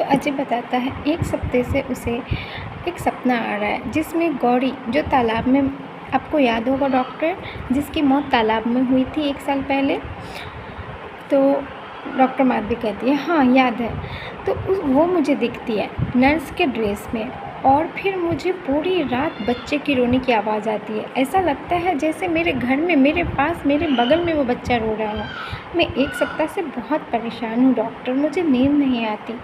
अजय बताता है एक हफ्ते से उसे एक सपना आ रहा है जिसमें गौरी जो तालाब में, आपको याद होगा डॉक्टर जिसकी मौत तालाब में हुई थी 1 साल पहले, तो डॉक्टर माधवी कहती है हाँ याद है। तो वो मुझे दिखती है नर्स के ड्रेस में, और फिर मुझे पूरी रात बच्चे की रोने की आवाज़ आती है। ऐसा लगता है जैसे मेरे घर में, मेरे पास, मेरे बगल में वो बच्चा रो रहा हो। मैं 1 सप्ताह से बहुत परेशान हूँ डॉक्टर, मुझे नींद नहीं आती,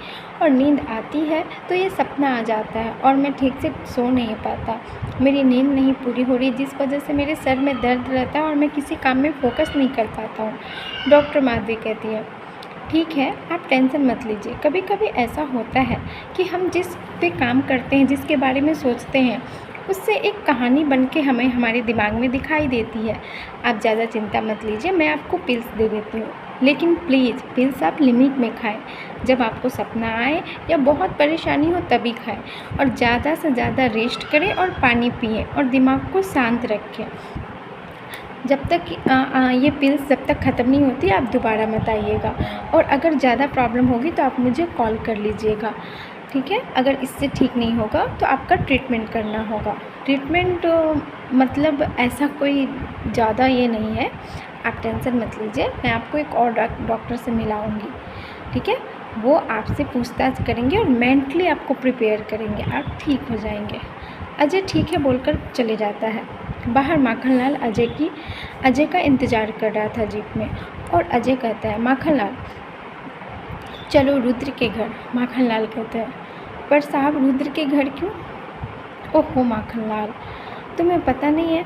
और नींद आती है तो ये सपना आ जाता है और मैं ठीक से सो नहीं पाता। मेरी नींद नहीं पूरी हो रही जिस वजह से मेरे सर में दर्द रहता है और मैं किसी काम में फ़ोकस नहीं कर पाता हूँ। डॉक्टर माधवी कहती है ठीक है, आप टेंशन मत लीजिए। कभी कभी ऐसा होता है कि हम जिस पे काम करते हैं, जिसके बारे में सोचते हैं, उससे एक कहानी बन के हमें हमारे दिमाग में दिखाई देती है। आप ज़्यादा चिंता मत लीजिए, मैं आपको पिल्स दे देती हूँ, लेकिन प्लीज़ पिल्स आप लिमिट में खाएं। जब आपको सपना आए या बहुत परेशानी हो तभी खाएं, और ज़्यादा से ज़्यादा रेस्ट करें और पानी पिएं और दिमाग को शांत रखें। जब तक ये पिल्स जब तक ख़त्म नहीं होती आप दोबारा मत आइएगा, और अगर ज़्यादा प्रॉब्लम होगी तो आप मुझे कॉल कर लीजिएगा, ठीक है। अगर इससे ठीक नहीं होगा तो आपका ट्रीटमेंट करना होगा। ट्रीटमेंट मतलब ऐसा कोई ज़्यादा ये नहीं है, आप टेंशन मत लीजिए। मैं आपको एक और डॉक्टर से मिलाऊंगी, ठीक है। वो आपसे पूछताछ करेंगे और मेंटली आपको प्रिपेयर करेंगे, आप ठीक हो जाएंगे। अजय ठीक है बोलकर चले जाता है। बाहर माखनलाल अजय का इंतज़ार कर रहा था जीप में, और अजय कहता है माखनलाल चलो रुद्र के घर। माखनलाल कहता है पर साहब रुद्र के घर क्यों? ओहो माखनलाल, तुम्हें पता नहीं है,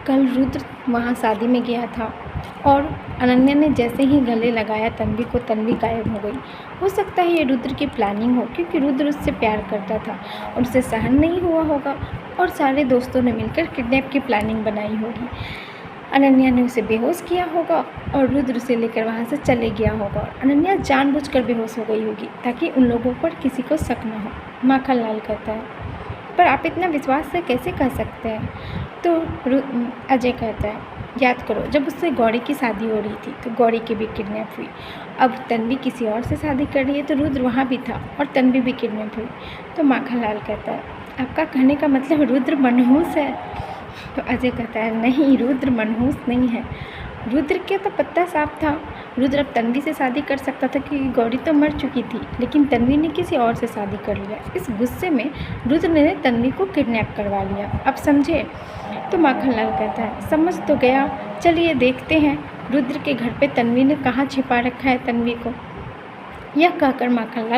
कल रुद्र वहाँ शादी में गया था और अनन्या ने जैसे ही गले लगाया तन्वी को, तन्वी गायब हो गई। हो सकता है ये रुद्र की प्लानिंग हो, क्योंकि रुद्र उससे प्यार करता था और उसे सहन नहीं हुआ होगा और सारे दोस्तों ने मिलकर किडनैप की प्लानिंग बनाई होगी। अनन्या ने उसे बेहोश किया होगा और रुद्र उसे लेकर वहाँ से चले गया होगा। अनन्या जानबूझकर बेहोश हो गई होगी ताकि उन लोगों पर किसी को शक न हो। माखनलाल कहता है पर आप इतना विश्वास से कैसे कह सकते हैं? तो अजय कहता है याद करो जब उससे गौरी की शादी हो रही थी तो गौरी की भी किडनैप हुई। अब तन्वी किसी और से शादी कर रही है तो रुद्र वहाँ भी था और तन्वी भी किडनैप हुई। तो माखनलाल कहता है आपका कहने का मतलब रुद्र मनहूस है? तो अजय कहता है नहीं, रुद्र मनहूस नहीं है। रुद्र के तो पत्ता साफ था। रुद्र अब तन्वी से शादी कर सकता था कि गौरी तो मर चुकी थी, लेकिन तन्वी ने किसी और से शादी कर लिया। इस गुस्से में रुद्र ने तन्वी को किडनैप करवा लिया। अब समझे? तो माखनलाल कहता है समझ तो गया, चलिए देखते हैं रुद्र के घर पे तन्वी ने कहाँ छिपा रखा है तन्वी को। यह कहकर माखनलाल